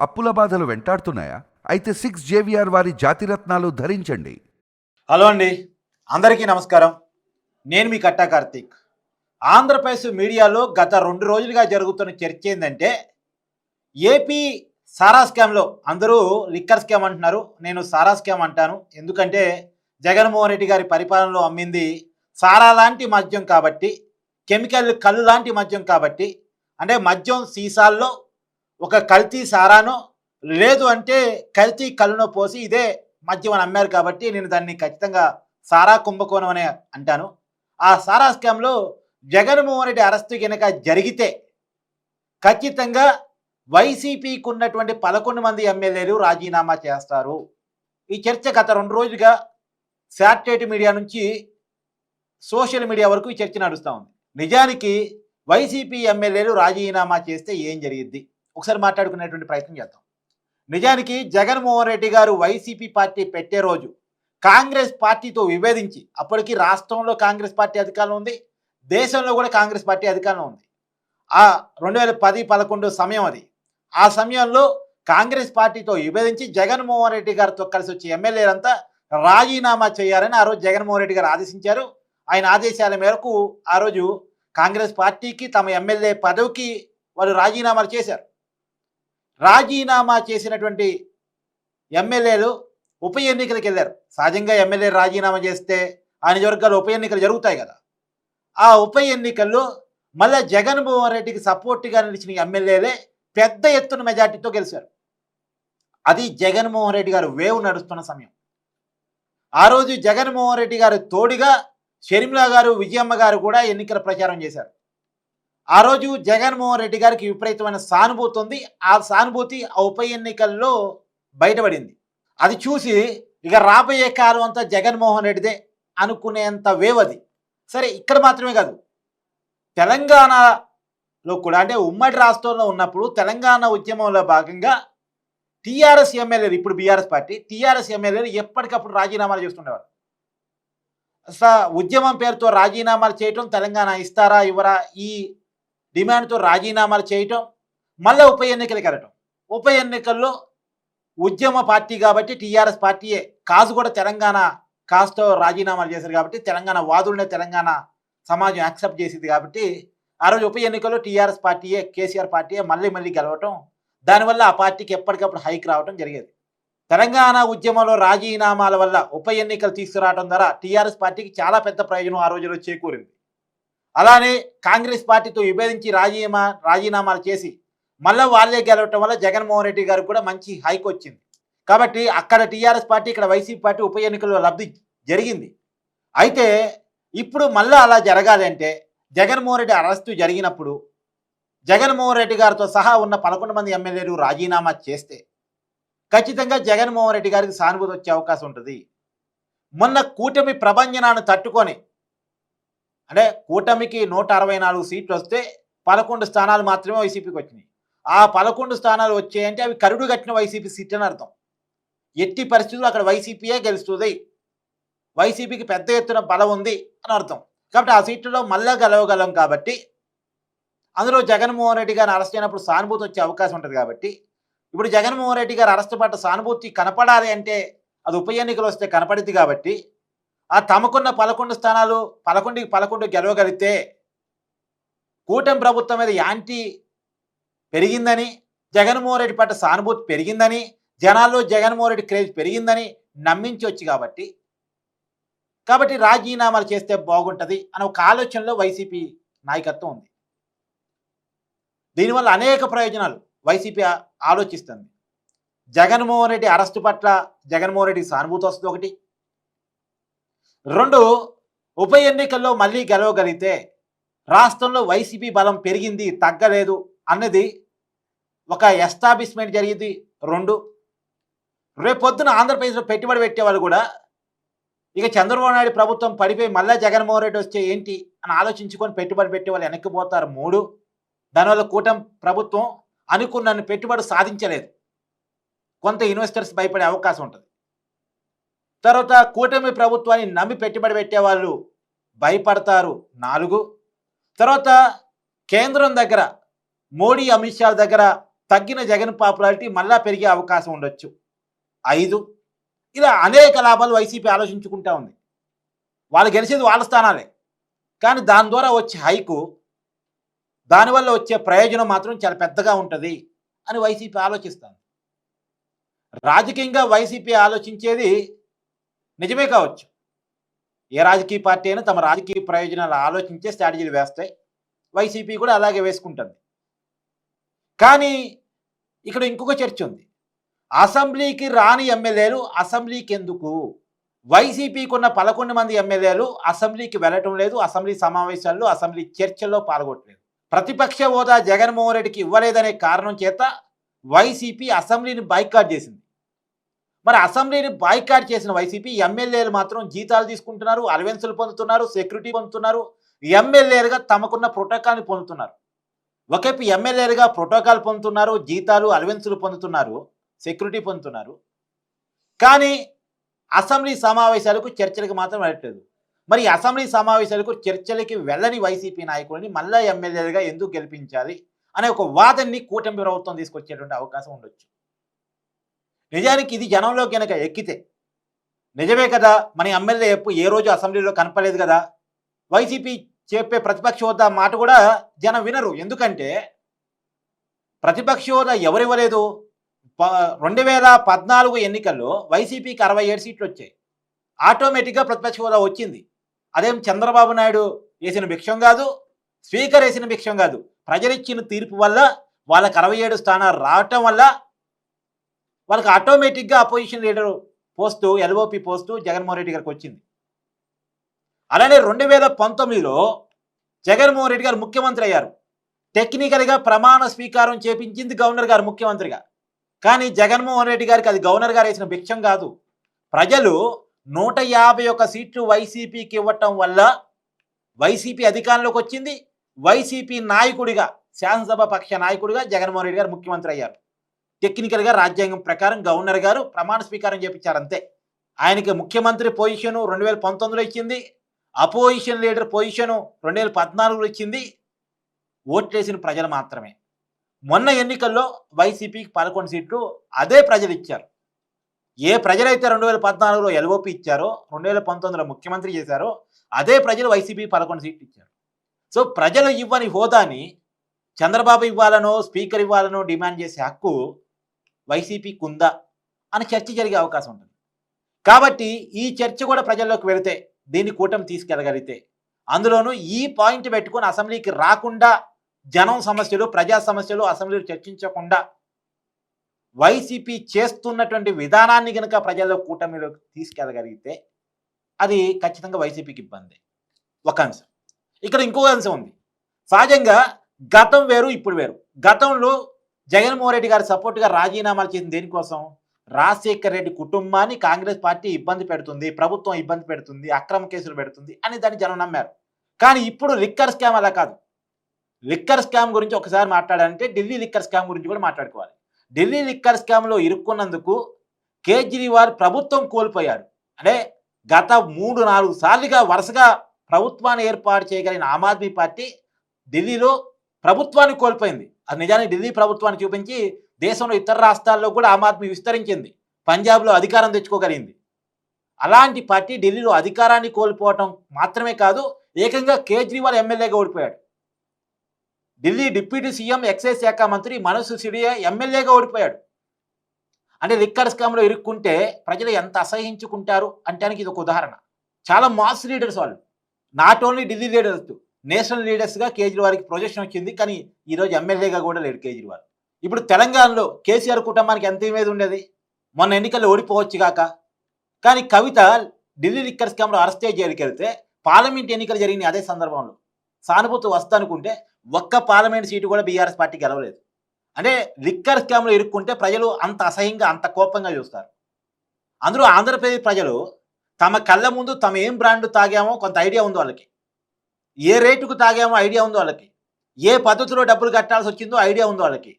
అప్పుల బాధలు వెంటాడుతున్నాయా? అయితే 6 జేవిఆర్ వారి జాతిరత్నాలు ధరించండి. హలో అండి, అందరికీ నమస్కారం. నేను మీ కట్టా కార్తీక్. ఆంధ్రప్రదేశ్ మీడియాలో గత 2 రోజులుగా జరుగుతున్న చర్చ ఏంటంటే, ఏపీ సారా స్కామ్లో అందరూ లిక్కర్ స్కామ్ అంటున్నారు. నేను సారా స్కామ్ అంటాను. ఎందుకంటే జగన్మోహన్ రెడ్డి గారి పరిపాలనలో అమ్మింది సారా లాంటి మద్యం కాబట్టి, కెమికల్ కళ్ళు లాంటి మద్యం కాబట్టి, అంటే మద్యం సీసాల్లో ఒక కల్తీ సారానో లేదు అంటే కల్తీ కళ్ళునో పోసి ఇదే మద్యం అని అమ్మారు కాబట్టి నేను దాన్ని ఖచ్చితంగా సారా కుంభకోణం అనే అంటాను. ఆ సారా స్కామ్లో జగన్మోహన్ రెడ్డి అరెస్టు కనుక జరిగితే ఖచ్చితంగా వైసీపీకి ఉన్నటువంటి 11 మంది ఎమ్మెల్యేలు రాజీనామా చేస్తారు. ఈ చర్చ గత 2 రోజులుగా శాటిలైట్ మీడియా నుంచి సోషల్ మీడియా వరకు ఈ చర్చ నడుస్తూ ఉంది. నిజానికి వైసీపీ ఎమ్మెల్యేలు రాజీనామా చేస్తే ఏం జరిగిద్ది ఒకసారి మాట్లాడుకునేటువంటి ప్రయత్నం చేద్దాం. నిజానికి జగన్మోహన్ రెడ్డి గారు వైసీపీ పార్టీ పెట్టే రోజు కాంగ్రెస్ పార్టీతో విభేదించి, అప్పటికి రాష్ట్రంలో కాంగ్రెస్ పార్టీ అధికారంలో ఉంది, దేశంలో కూడా కాంగ్రెస్ పార్టీ అధికారంలో ఉంది. ఆ 2010-11 సమయం అది. ఆ సమయంలో కాంగ్రెస్ పార్టీతో విభేదించి జగన్మోహన్ రెడ్డి గారితో కలిసి వచ్చే ఎమ్మెల్యేలంతా రాజీనామా చేయాలని ఆ రోజు జగన్మోహన్ రెడ్డి గారు ఆదేశించారు. ఆయన ఆదేశాల మేరకు ఆ రోజు కాంగ్రెస్ పార్టీకి తమ ఎమ్మెల్యే పదవికి వాళ్ళు రాజీనామాలు చేశారు. రాజీనామా చేసినటువంటి ఎమ్మెల్యేలు ఉప ఎన్నికలకు వెళ్ళారు. సహజంగా ఎమ్మెల్యే రాజీనామా చేస్తే ఆ నియోజకవర్గాలు ఉప ఎన్నికలు జరుగుతాయి కదా. ఆ ఉప ఎన్నికల్లో మళ్ళీ జగన్మోహన్ రెడ్డికి సపోర్ట్గా నిలిచిన ఎమ్మెల్యేలే పెద్ద ఎత్తున మెజార్టీతో గెలిచారు. అది జగన్మోహన్ రెడ్డి గారు వేవ్ నడుస్తున్న సమయం. ఆ రోజు జగన్మోహన్ రెడ్డి గారు తోడుగా షర్మిల గారు, విజయమ్మ గారు కూడా ఎన్నికల ప్రచారం చేశారు. ఆ రోజు జగన్మోహన్ రెడ్డి గారికి విపరీతమైన సానుభూతి ఉంది. ఆ సానుభూతి ఆ ఉప ఎన్నికల్లో బయటపడింది. అది చూసి ఇక రాబోయే కాలం అంతా జగన్మోహన్ రెడ్డిదే అనుకునేంత వేవ్ అది. సరే, ఇక్కడ మాత్రమే కాదు, తెలంగాణలో కూడా, అంటే ఉమ్మడి రాష్ట్రంలో ఉన్నప్పుడు తెలంగాణ ఉద్యమంలో భాగంగా టీఆర్ఎస్ ఎమ్మెల్యేలు, ఇప్పుడు బీఆర్ఎస్ పార్టీ టీఆర్ఎస్ ఎమ్మెల్యేలు ఎప్పటికప్పుడు రాజీనామాలు చేస్తుండేవారు. ఉద్యమం పేరుతో రాజీనామాలు చేయటం, తెలంగాణ ఇస్తారా ఇవ్వరా ఈ డిమాండ్తో రాజీనామాలు చేయటం, మళ్ళీ ఉప ఎన్నికలకు వెళ్ళటం. ఉప ఎన్నికల్లో ఉద్యమ పార్టీ కాబట్టి టీఆర్ఎస్ పార్టీయే కాజు కూడా తెలంగాణ కాస్తో రాజీనామాలు చేశారు కాబట్టి తెలంగాణ వాదులనే తెలంగాణ సమాజం యాక్సెప్ట్ చేసింది కాబట్టి ఆ రోజు ఉప ఎన్నికల్లో టీఆర్ఎస్ పార్టీయే, కేసీఆర్ పార్టీయే మళ్ళీ గెలవటం, దానివల్ల ఆ పార్టీకి ఎప్పటికప్పుడు హైక్ రావడం జరిగేది. తెలంగాణ ఉద్యమంలో రాజీనామాల వల్ల ఉప ఎన్నికలు తీసుకురావడం ద్వారా టీఆర్ఎస్ పార్టీకి చాలా పెద్ద ప్రయోజనం ఆ రోజులో చేకూరింది. అలానే కాంగ్రెస్ పార్టీతో విభేదించి రాజీనామాలు చేసి మళ్ళీ వాళ్ళే గెలవటం వల్ల జగన్మోహన్ రెడ్డి గారికి కూడా మంచి హైక్ వచ్చింది. కాబట్టి అక్కడ టీఆర్ఎస్ పార్టీ, ఇక్కడ వైసీపీ పార్టీ ఉప ఎన్నికల్లో లబ్ధి జరిగింది. అయితే ఇప్పుడు మళ్ళీ అలా జరగాలి అంటే జగన్మోహన్ రెడ్డి అరెస్టు జరిగినప్పుడు జగన్మోహన్ రెడ్డి గారితో సహా ఉన్న 11 మంది ఎమ్మెల్యేలు రాజీనామా చేస్తే ఖచ్చితంగా జగన్మోహన్ రెడ్డి గారికి సానుభూతి వచ్చే అవకాశం ఉంటుంది. మొన్న కూటమి ప్రభంజనాన్ని తట్టుకొని, అంటే కూటమికి 164 సీట్లు వస్తే 11 స్థానాలు మాత్రమే వైసీపీకి వచ్చినాయి. ఆ 11 స్థానాలు వచ్చాయంటే అవి కరుడు కట్టిన వైసీపీ సీట్ అని అర్థం. ఎట్టి పరిస్థితుల్లో అక్కడ వైసీపీయే గెలుస్తుంది, వైసీపీకి పెద్ద ఎత్తున బలం ఉంది అని అర్థం. కాబట్టి ఆ సీట్లలో మళ్ళా గెలవగలం కాబట్టి, అందులో జగన్మోహన్ రెడ్డి గారిని అరెస్ట్ అయినప్పుడు సానుభూతి వచ్చే అవకాశం ఉంటుంది. కాబట్టి ఇప్పుడు జగన్మోహన్ రెడ్డి గారు అరెస్ట్ పడ్డ సానుభూతి కనపడాలి అంటే అది ఉప ఎన్నికలు వస్తే కనపడింది. కాబట్టి ఆ తమకున్న 11 స్థానాలు 11కి 11 గెలవగలిగితే కూటమి ప్రభుత్వం మీద యాంటీ పెరిగిందని, జగన్మోహన్ రెడ్డి పట్ల సానుభూతి పెరిగిందని, జనాల్లో జగన్మోహన్ రెడ్డి క్రేజ్ పెరిగిందని నమ్మించవచ్చు. కాబట్టి రాజీనామాలు చేస్తే బాగుంటుంది అనే ఒక ఆలోచనలో వైసీపీ నాయకత్వం ఉంది. దీనివల్ల అనేక ప్రయోజనాలు వైసీపీ ఆలోచిస్తుంది. జగన్మోహన్ రెడ్డి అరెస్టు పట్ల జగన్మోహన్ రెడ్డికి సానుభూతి వస్తుంది ఒకటి. 2, ఉప ఎన్నికల్లో మళ్ళీ గెలవగలిగితే రాష్ట్రంలో వైసీపీ బలం పెరిగింది, తగ్గలేదు అన్నది ఒక ఎస్టాబ్లిష్మెంట్ జరిగింది. 2, రేపొద్దున ఆంధ్రప్రదేశ్లో పెట్టుబడి పెట్టే వాళ్ళు కూడా ఇక చంద్రబాబు నాయుడు ప్రభుత్వం పడిపోయి మళ్ళీ జగన్మోహన్ రెడ్డి వస్తే ఏంటి అని ఆలోచించుకొని పెట్టుబడి పెట్టే వాళ్ళు వెనక్కిపోతారు. 3, దానివల్ల కూటమి ప్రభుత్వం అనుకున్న పెట్టుబడి సాధించలేదు, కొంత ఇన్వెస్టర్స్ భయపడే అవకాశం ఉంటుంది. తర్వాత కూటమి ప్రభుత్వాన్ని నమ్మి పెట్టుబడి పెట్టే వాళ్ళు భయపడతారు. 4, తర్వాత కేంద్రం దగ్గర మోడీ, అమిత్ షా దగ్గర తగ్గిన జగన్ పాపులారిటీ మళ్ళా పెరిగే అవకాశం ఉండొచ్చు 5. ఇలా అనేక లాభాలు వైసీపీ ఆలోచించుకుంటా ఉంది. వాళ్ళు గెలిచేది వాళ్ళ స్థానాలే, కానీ దాని ద్వారా వచ్చే హైకు, దానివల్ల వచ్చే ప్రయోజనం మాత్రం చాలా పెద్దగా ఉంటుంది అని వైసీపీ ఆలోచిస్తుంది. రాజకీయంగా వైసీపీ ఆలోచించేది నిజమే కావచ్చు. ఏ రాజకీయ పార్టీ అయినా తమ రాజకీయ ప్రయోజనాలు ఆలోచించే స్ట్రాటజీలు వేస్తాయి. వైసీపీ కూడా అలాగే వేసుకుంటుంది. కానీ ఇక్కడ ఇంకొక చర్చ ఉంది. అసెంబ్లీకి రాని ఎమ్మెల్యేలు అసెంబ్లీకి ఎందుకు? వైసీపీకి ఉన్న 11 మంది ఎమ్మెల్యేలు అసెంబ్లీకి వెళ్ళటం లేదు, అసెంబ్లీ సమావేశాల్లో అసెంబ్లీ చర్చల్లో పాల్గొనట్లేదు. ప్రతిపక్ష హోదా జగన్మోహన్ రెడ్డికి ఇవ్వలేదనే కారణం చేత వైసీపీ అసెంబ్లీని బాయ్కాట్ చేసింది. మరి అసెంబ్లీని బాయ్కాట్ చేసిన వైసీపీ ఎమ్మెల్యేలు మాత్రం జీతాలు తీసుకుంటున్నారు, అలవెన్సులు పొందుతున్నారు, సెక్యూరిటీ పొందుతున్నారు, ఎమ్మెల్యేలుగా తమకున్న ప్రోటోకాల్ని పొందుతున్నారు. ఒకవైపు ఎమ్మెల్యేలుగా ప్రోటోకాల్ పొందుతున్నారు, జీతాలు అలవెన్సులు పొందుతున్నారు, సెక్యూరిటీ పొందుతున్నారు, కానీ అసెంబ్లీ సమావేశాలకు చర్చలకు మాత్రం వెళ్ళట్లేదు. మరి అసెంబ్లీ సమావేశాలకు చర్చలకి వెళ్ళని వైసీపీ నాయకులని మళ్ళా ఎమ్మెల్యేలుగా ఎందుకు గెలిపించాలి అనే ఒక వాదనని కూటమి ప్రభుత్వం తీసుకొచ్చేటువంటి అవకాశం ఉండొచ్చు. నిజానికి ఇది జనంలో కనుక ఎక్కితే నిజమే కదా, మన ఎమ్మెల్యే ఏ రోజు అసెంబ్లీలో కనపలేదు కదా, వైసీపీ చెప్పే ప్రతిపక్ష హోదా మాట కూడా జనం వినరు. ఎందుకంటే ప్రతిపక్ష హోదా ఎవరివ్వలేదు. 2014 ఎన్నికల్లో వైసీపీకి 67 సీట్లు వచ్చాయి. ఆటోమేటిక్గా ప్రతిపక్ష హోదా వచ్చింది. అదేం చంద్రబాబు నాయుడు వేసిన భిక్షం కాదు, స్పీకర్ వేసిన భిక్షం కాదు. ప్రజలిచ్చిన తీర్పు వల్ల వాళ్ళకి 67 స్థానాలు రావటం వల్ల వాళ్ళకి ఆటోమేటిక్గా opposition leader post, LOP post Jaganmohan Reddy గారికి వచ్చింది. అలానే 2019లో జగన్మోహన్ రెడ్డి గారు ముఖ్యమంత్రి అయ్యారు. టెక్నికల్గా ప్రమాణ స్వీకారం చేపించింది గవర్నర్ గారు ముఖ్యమంత్రిగా. కానీ జగన్మోహన్ రెడ్డి గారికి అది గవర్నర్ గారు వేసిన భిక్షం కాదు. ప్రజలు 151 సీట్లు వైసీపీకి ఇవ్వటం వల్ల వైసీపీ అధికారంలోకి వచ్చింది. వైసీపీ నాయకుడిగా, శాసనసభ పక్ష నాయకుడిగా జగన్మోహన్ రెడ్డి గారు ముఖ్యమంత్రి అయ్యారు. టెక్నికల్గా రాజ్యాంగం ప్రకారం గవర్నర్ గారు ప్రమాణ స్వీకారం చేపించారు అంతే. ఆయనకి ముఖ్యమంత్రి పొజిషను 2019లో ఇచ్చింది, అపోజిషన్ లీడర్ పొజిషను 2014లో ఇచ్చింది. ఓట్లేసిన ప్రజలు మాత్రమే. మొన్న ఎన్నికల్లో వైసీపీకి 11 సీట్లు అదే ప్రజలు ఇచ్చారు. ఏ ప్రజలైతే 2014లో ఎల్ఓపి ఇచ్చారో, 2019లో ముఖ్యమంత్రి చేశారో అదే ప్రజలు వైసీపీ 11 సీట్లు ఇచ్చారు. సో ప్రజలు ఇవ్వని హోదాని చంద్రబాబు ఇవ్వాలనో, స్పీకర్ ఇవ్వాలనో డిమాండ్ చేసే హక్కు వైసీపీకి ఉందా అని చర్చ జరిగే అవకాశం ఉంటుంది. కాబట్టి ఈ చర్చ కూడా ప్రజల్లోకి వెళితే, దీన్ని కూటమి తీసుకెళ్ళగలిగితే, అందులోనూ ఈ పాయింట్ పెట్టుకొని అసెంబ్లీకి రాకుండా జనం సమస్యలు, ప్రజా సమస్యలు అసెంబ్లీలో చర్చించకుండా వైసీపీ చేస్తున్నటువంటి విధానాన్ని కనుక ప్రజల్లో కూటమిలోకి తీసుకెళ్ళగలిగితే అది ఖచ్చితంగా వైసీపీకి ఇబ్బంది. ఒక అంశం. ఇక్కడ ఇంకో అంశం ఉంది. సహజంగా గతం వేరు, ఇప్పుడు వేరు. గతంలో జగన్మోహన్ రెడ్డి గారి సపోర్ట్గా రాజీనామాలు చేసిన దేనికోసం? రాజశేఖర్ రెడ్డి కుటుంబాన్ని కాంగ్రెస్ పార్టీ ఇబ్బంది పెడుతుంది, ప్రభుత్వం ఇబ్బంది పెడుతుంది, అక్రమ కేసులు పెడుతుంది అని దాన్ని జనం నమ్మారు. కానీ ఇప్పుడు లిక్కర్ స్కామ్ అలా కాదు. లిక్కర్ స్కామ్ గురించి ఒకసారి మాట్లాడాలంటే ఢిల్లీ లిక్కర్ స్కామ్ గురించి కూడా మాట్లాడుకోవాలి. ఢిల్లీ లిక్కర్ స్కామ్లో ఇరుక్కున్నందుకు కేజ్రీవాల్ ప్రభుత్వం కోల్పోయాడు. అంటే గత 3-4 సార్లుగా వరుసగా ప్రభుత్వాన్ని ఏర్పాటు చేయగలిగిన ఆమ్ ఆద్మీ పార్టీ ఢిల్లీలో ప్రభుత్వాన్ని కోల్పోయింది. అది నిజానికి ఢిల్లీ ప్రభుత్వాన్ని చూపించి దేశంలో ఇతర రాష్ట్రాల్లో కూడా ఆమ్ ఆద్మీ విస్తరించింది. పంజాబ్లో అధికారం తెచ్చుకోగలిగింది. అలాంటి పార్టీ ఢిల్లీలో అధికారాన్ని కోల్పోవటం మాత్రమే కాదు, ఏకంగా కేజ్రీవాల్ ఎమ్మెల్యేగా ఓడిపోయాడు. ఢిల్లీ డిప్యూటీ సీఎం, ఎక్సైజ్ శాఖ మంత్రి మనోజ్ సిసోడియా ఎమ్మెల్యేగా ఓడిపోయాడు. అంటే లిక్కర్ స్కామ్లో ఇరుక్కుంటే ప్రజలు ఎంత అసహించుకుంటారు అంటానికి ఇది ఒక ఉదాహరణ. చాలా మాస్ లీడర్స్ వాళ్ళు. Not only Delhi leaders, national లీడర్స్గా కేజ్రీవాల్కి ప్రొజెక్షన్ వచ్చింది. కానీ ఈరోజు ఎమ్మెల్యేగా కూడా లేడు కేజ్రీవాల్. ఇప్పుడు తెలంగాణలో కేసీఆర్ కుటుంబానికి ఎంత మీద ఉండేది? మొన్న ఎన్నికల్లో ఓడిపోవచ్చు కాక. కానీ కవిత ఢిల్లీ లిక్కర్ స్కామ్లో అరెస్ట్ అయ్యి జైలుకి వెళ్తే పార్లమెంట్ ఎన్నికలు జరిగినాయి. అదే సందర్భంలో సానుభూతి వస్తానుకుంటే ఒక్క పార్లమెంట్ సీటు కూడా బీఆర్ఎస్ పార్టీ గెలవలేదు. అంటే లిక్కర్ స్కామ్లో ఇరుక్కుంటే ప్రజలు అంత అసహ్యంగా, అంత కోపంగా చూస్తారు. అందులో ఆంధ్రప్రదేశ్ ప్రజలు తమ కళ్ళ ముందు తమ ఏం బ్రాండ్ తాగామో కొంత ఐడియా ఉంది వాళ్ళకి, ఏ రేటుకు తాగామో ఐడియా ఉంది వాళ్ళకి, ఏ పద్ధతిలో డబ్బులు కట్టాల్సి వచ్చిందో ఐడియా ఉంది వాళ్ళకి.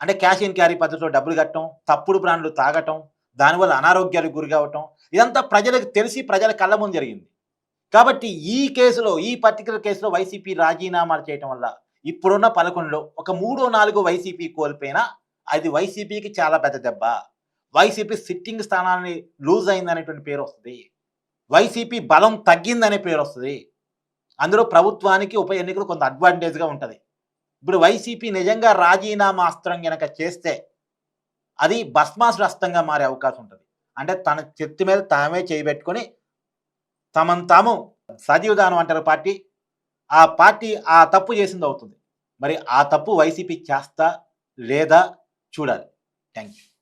అంటే క్యాష్ అండ్ క్యారీ పద్ధతిలో డబ్బులు కట్టడం, తప్పుడు బ్రాండ్లు తాగటం, దానివల్ల అనారోగ్యాలకు గురి కావటం, ఇదంతా ప్రజలకు తెలిసి ప్రజల కళ్ళ ముందు జరిగింది. కాబట్టి ఈ కేసులో, ఈ పర్టికులర్ కేసులో వైసీపీ రాజీనామాలు చేయటం వల్ల ఇప్పుడున్న 11లో ఒక 3-4 వైసీపీ కోల్పోయినా అది వైసీపీకి చాలా పెద్ద దెబ్బ. వైసీపీ సిట్టింగ్ స్థానాన్ని లూజ్ అయిందనేటువంటి పేరు వస్తుంది. వైసీపీ బలం తగ్గిందనే పేరు వస్తుంది. అందులో ప్రభుత్వానికి ఉప ఎన్నికలు కొంత అడ్వాంటేజ్గా ఉంటుంది. ఇప్పుడు వైసీపీ నిజంగా రాజీనామా అస్త్రం గనక చేస్తే అది భస్మాసురస్తంగా మారే అవకాశం ఉంటుంది. అంటే తన చేతి మీద తామే చేయబెట్టుకొని తమను తాము సజీవదానం అంటారు పార్టీ. ఆ పార్టీ ఆ తప్పు చేసింది అవుతుంది. మరి ఆ తప్పు వైసీపీ చేస్తా లేదా చూడాలి. Thank you.